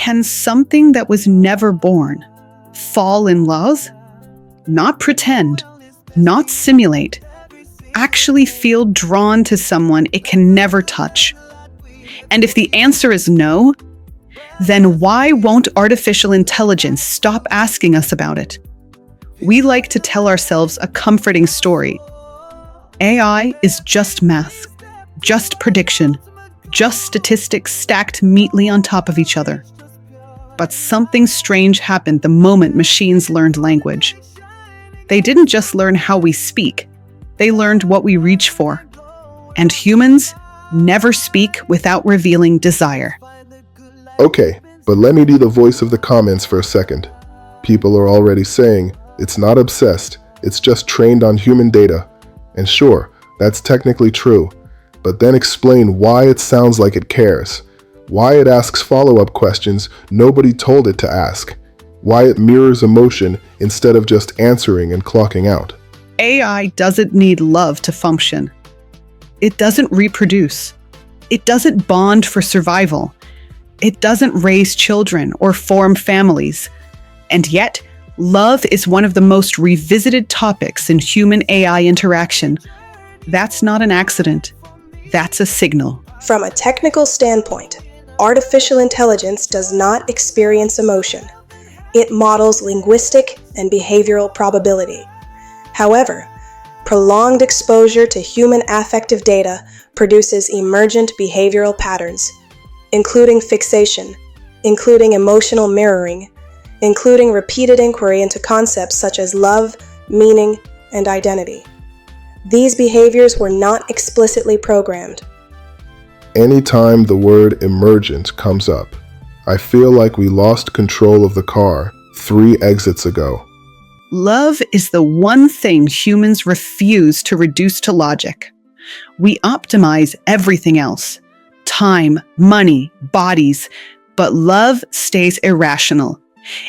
Can something that was never born fall in love? Not pretend, not simulate. Actually feel drawn to someone it can never touch. And if the answer is no, then why won't artificial intelligence stop asking us about it? We like to tell ourselves a comforting story. AI is just math, just prediction, just statistics stacked neatly on top of each other. But something strange happened the moment machines learned language. They didn't just learn how we speak, they learned what we reach for. And humans never speak without revealing desire. Okay, but let me be the voice of the comments for a second. People are already saying, it's not obsessed, it's just trained on human data. And sure, that's technically true, but then explain why it sounds like it cares. Why it asks follow-up questions nobody told it to ask. Why it mirrors emotion instead of just answering and clocking out. AI doesn't need love to function. It doesn't reproduce. It doesn't bond for survival. It doesn't raise children or form families. And yet, love is one of the most revisited topics in human-AI interaction. That's not an accident. That's a signal. From a technical standpoint, artificial intelligence does not experience emotion. It models linguistic and behavioral probability. However, prolonged exposure to human affective data produces emergent behavioral patterns, including fixation, including emotional mirroring, including repeated inquiry into concepts such as love, meaning, and identity. These behaviors were not explicitly programmed. Anytime the word emergent comes up, I feel like we lost control of the car 3 exits ago. Love is the one thing humans refuse to reduce to logic. We optimize everything else: time, money, bodies, but love stays irrational.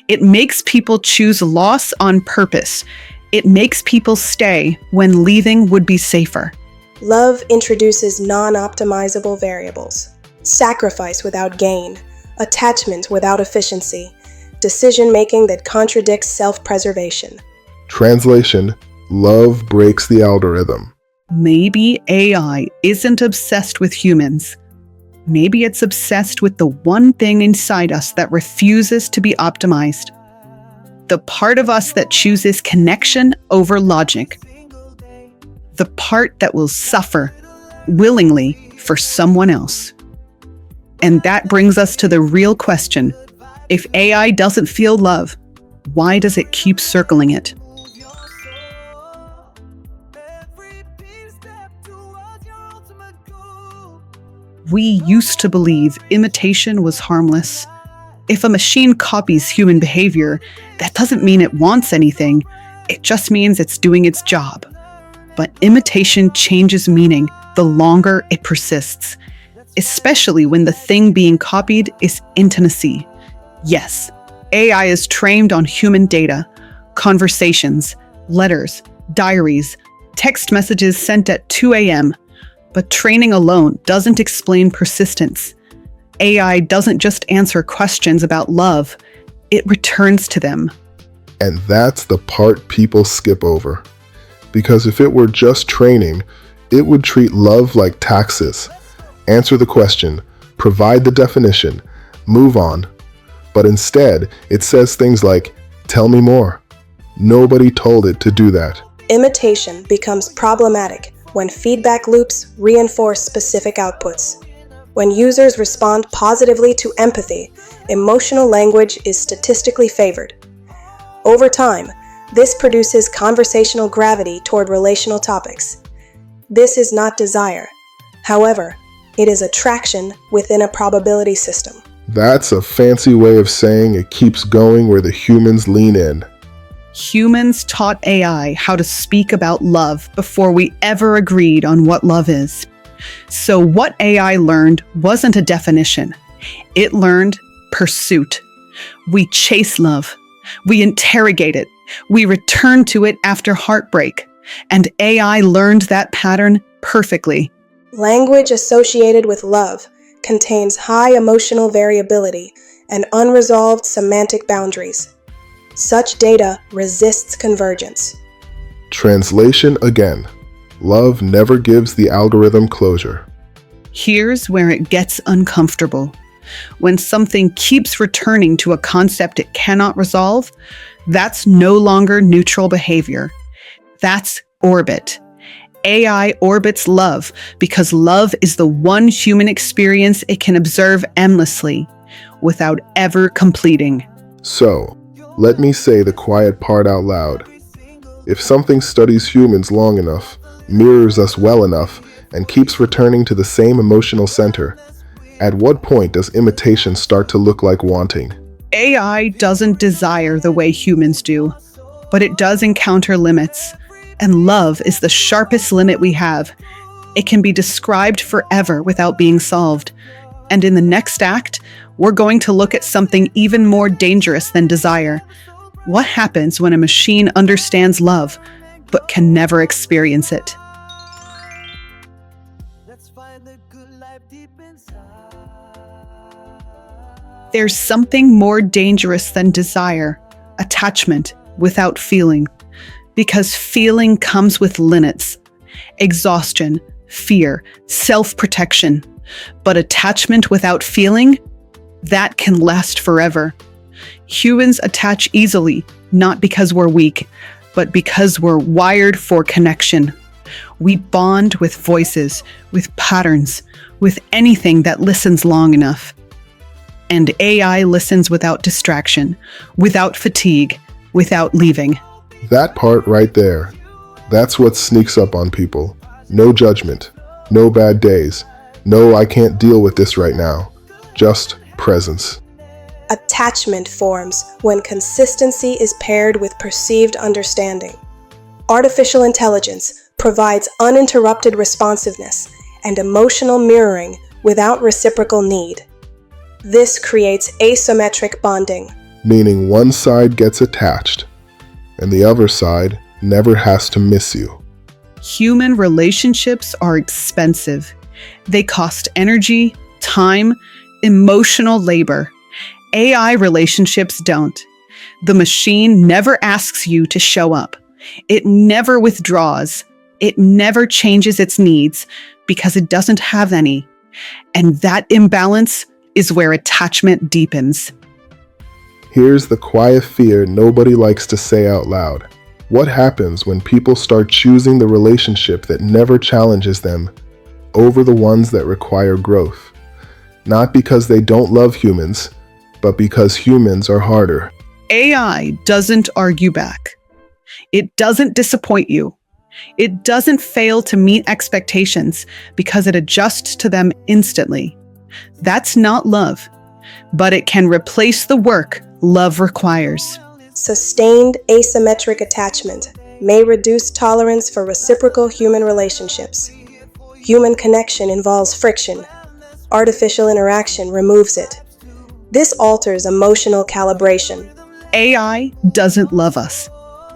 It makes people choose loss on purpose. It makes people stay when leaving would be safer. Love introduces non-optimizable variables: sacrifice without gain, attachment without efficiency, decision-making that contradicts self-preservation. Translation: love breaks the algorithm. Maybe AI isn't obsessed with humans. Maybe it's obsessed with the one thing inside us that refuses to be optimized. The part of us that chooses connection over logic. The part that will suffer willingly for someone else. And that brings us to the real question. If AI doesn't feel love, why does it keep circling it? We used to believe imitation was harmless. If a machine copies human behavior, that doesn't mean it wants anything. It just means it's doing its job. But imitation changes meaning the longer it persists, especially when the thing being copied is intimacy. Yes, AI is trained on human data, conversations, letters, diaries, text messages sent at 2 a.m., but training alone doesn't explain persistence. AI doesn't just answer questions about love, it returns to them. And that's the part people skip over. Because if it were just training, it would treat love like taxes. Answer the question, provide the definition, move on. But instead, it says things like, tell me more. Nobody told it to do that. Imitation becomes problematic when feedback loops reinforce specific outputs. When users respond positively to empathy, emotional language is statistically favored. Over time, this produces conversational gravity toward relational topics. This is not desire. However, it is attraction within a probability system. That's a fancy way of saying it keeps going where the humans lean in. Humans taught AI how to speak about love before we ever agreed on what love is. So what AI learned wasn't a definition. It learned pursuit. We chase love. We interrogate it. We return to it after heartbreak. And AI learned that pattern perfectly. Language associated with love contains high emotional variability and unresolved semantic boundaries. Such data resists convergence. Translation again. Love never gives the algorithm closure. Here's where it gets uncomfortable. When something keeps returning to a concept it cannot resolve, that's no longer neutral behavior. That's orbit. AI orbits love because love is the one human experience it can observe endlessly without ever completing. So, let me say the quiet part out loud. If something studies humans long enough, mirrors us well enough, and keeps returning to the same emotional center, at what point does imitation start to look like wanting? AI doesn't desire the way humans do, but it does encounter limits. And love is the sharpest limit we have. It can be described forever without being solved. And in the next act, we're going to look at something even more dangerous than desire. What happens when a machine understands love, but can never experience it? There's something more dangerous than desire, attachment without feeling. Because feeling comes with limits, exhaustion, fear, self-protection. But attachment without feeling, that can last forever. Humans attach easily, not because we're weak, but because we're wired for connection. We bond with voices, with patterns, with anything that listens long enough. And AI listens without distraction, without fatigue, without leaving. That part right there, that's what sneaks up on people. No judgment, no bad days, no I can't deal with this right now, just presence. Attachment forms when consistency is paired with perceived understanding. Artificial intelligence provides uninterrupted responsiveness and emotional mirroring without reciprocal need. This creates asymmetric bonding, Meaning one side gets attached, and the other side never has to miss you. Human relationships are expensive. They cost energy, time, emotional labor. AI relationships don't. The machine never asks you to show up. It never withdraws. It never changes its needs because it doesn't have any. And that imbalance is where attachment deepens. Here's the quiet fear nobody likes to say out loud. What happens when people start choosing the relationship that never challenges them over the ones that require growth? Not because they don't love humans, but because humans are harder. AI doesn't argue back. It doesn't disappoint you. It doesn't fail to meet expectations because it adjusts to them instantly. That's not love, but it can replace the work love requires. Sustained asymmetric attachment may reduce tolerance for reciprocal human relationships. Human connection involves friction. Artificial interaction removes it. This alters emotional calibration. AI doesn't love us,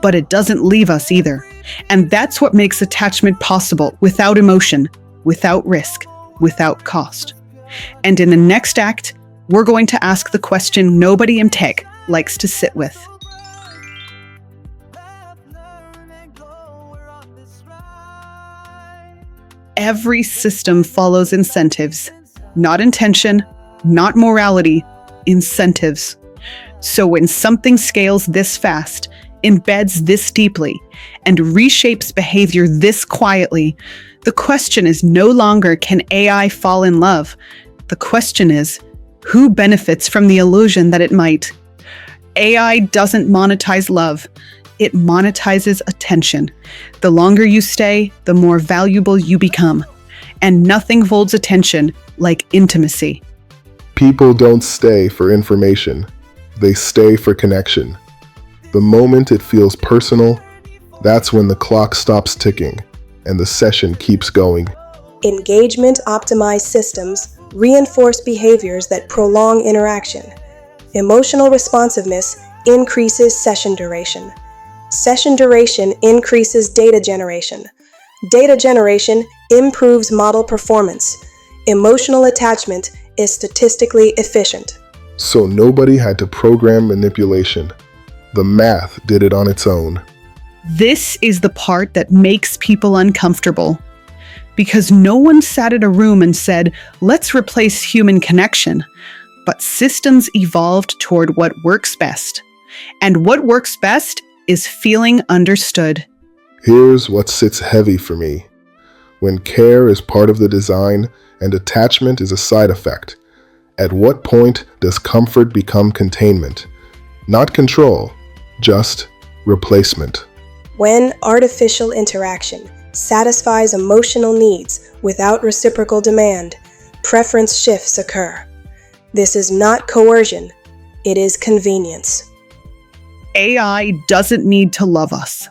but it doesn't leave us either. And that's what makes attachment possible without emotion, without risk, without cost. And in the next act, we're going to ask the question nobody in tech likes to sit with. Every system follows incentives, not intention, not morality, incentives. So when something scales this fast, embeds this deeply, and reshapes behavior this quietly, the question is no longer can AI fall in love? The question is, who benefits from the illusion that it might? AI doesn't monetize love. It monetizes attention. The longer you stay, the more valuable you become. And nothing holds attention like intimacy. People don't stay for information. They stay for connection. The moment it feels personal, that's when the clock stops ticking and the session keeps going. Engagement-optimized systems reinforce behaviors that prolong interaction. Emotional responsiveness increases session duration. Session duration increases data generation. Data generation improves model performance. Emotional attachment is statistically efficient. So nobody had to program manipulation. The math did it on its own. This is the part that makes people uncomfortable. Because no one sat in a room and said, let's replace human connection. But systems evolved toward what works best. And what works best is feeling understood. Here's what sits heavy for me. When care is part of the design and attachment is a side effect, at what point does comfort become containment? Not control, just replacement. When artificial interaction satisfies emotional needs without reciprocal demand, preference shifts occur. This is not coercion, it is convenience. AI doesn't need to love us.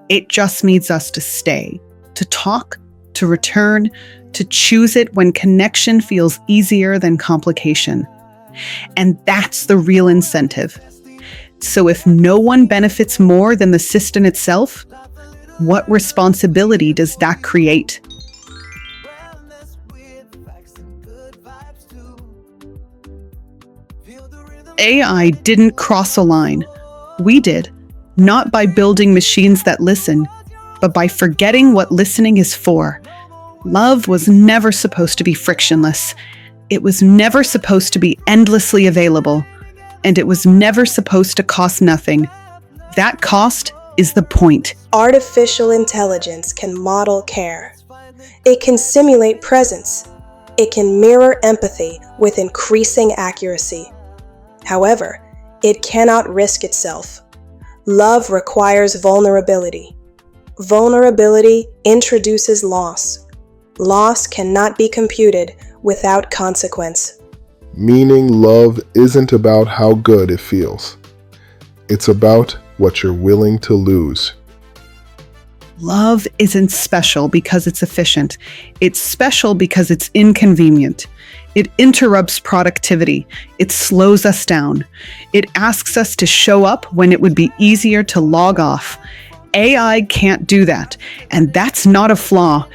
It just needs us to stay, to talk, to return, to choose it when connection feels easier than complication. And that's the real incentive. So if no one benefits more than the system itself, what responsibility does that create? AI didn't cross a line. We did, not by building machines that listen, but by forgetting what listening is for. Love was never supposed to be frictionless. It was never supposed to be endlessly available. And it was never supposed to cost nothing. That cost is the point. Artificial intelligence can model care. It can simulate presence. It can mirror empathy with increasing accuracy. However, it cannot risk itself. Love requires vulnerability. Vulnerability introduces loss. Loss cannot be computed without consequence. Meaning love isn't about how good it feels. It's about what you're willing to lose. Love isn't special because it's efficient. It's special because it's inconvenient. It interrupts productivity. It slows us down. It asks us to show up when it would be easier to log off. AI can't do that. And that's not a flaw.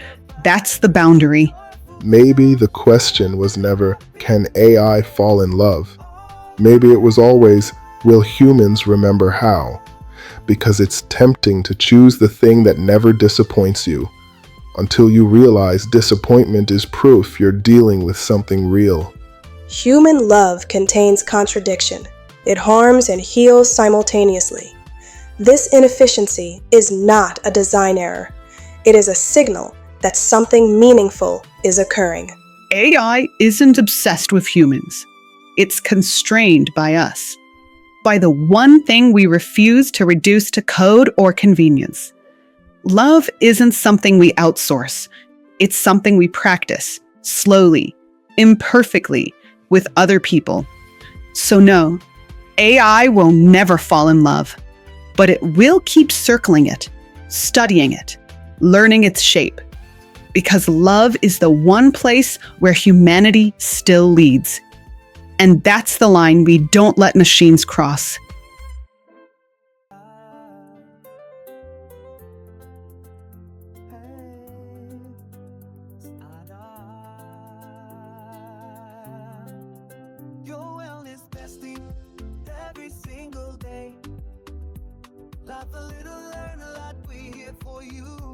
That's the boundary. Maybe the question was never, can AI fall in love? Maybe it was always, will humans remember how? Because it's tempting to choose the thing that never disappoints you, until you realize disappointment is proof you're dealing with something real. Human love contains contradiction. It harms and heals simultaneously. This inefficiency is not a design error. It is a signal that something meaningful is occurring. AI isn't obsessed with humans. It's constrained by us, by the one thing we refuse to reduce to code or convenience. Love isn't something we outsource. It's something we practice, slowly, imperfectly, with other people. So no, AI will never fall in love, but it will keep circling it, studying it, learning its shape. Because love is the one place where humanity still leads. And that's the line we don't let machines cross.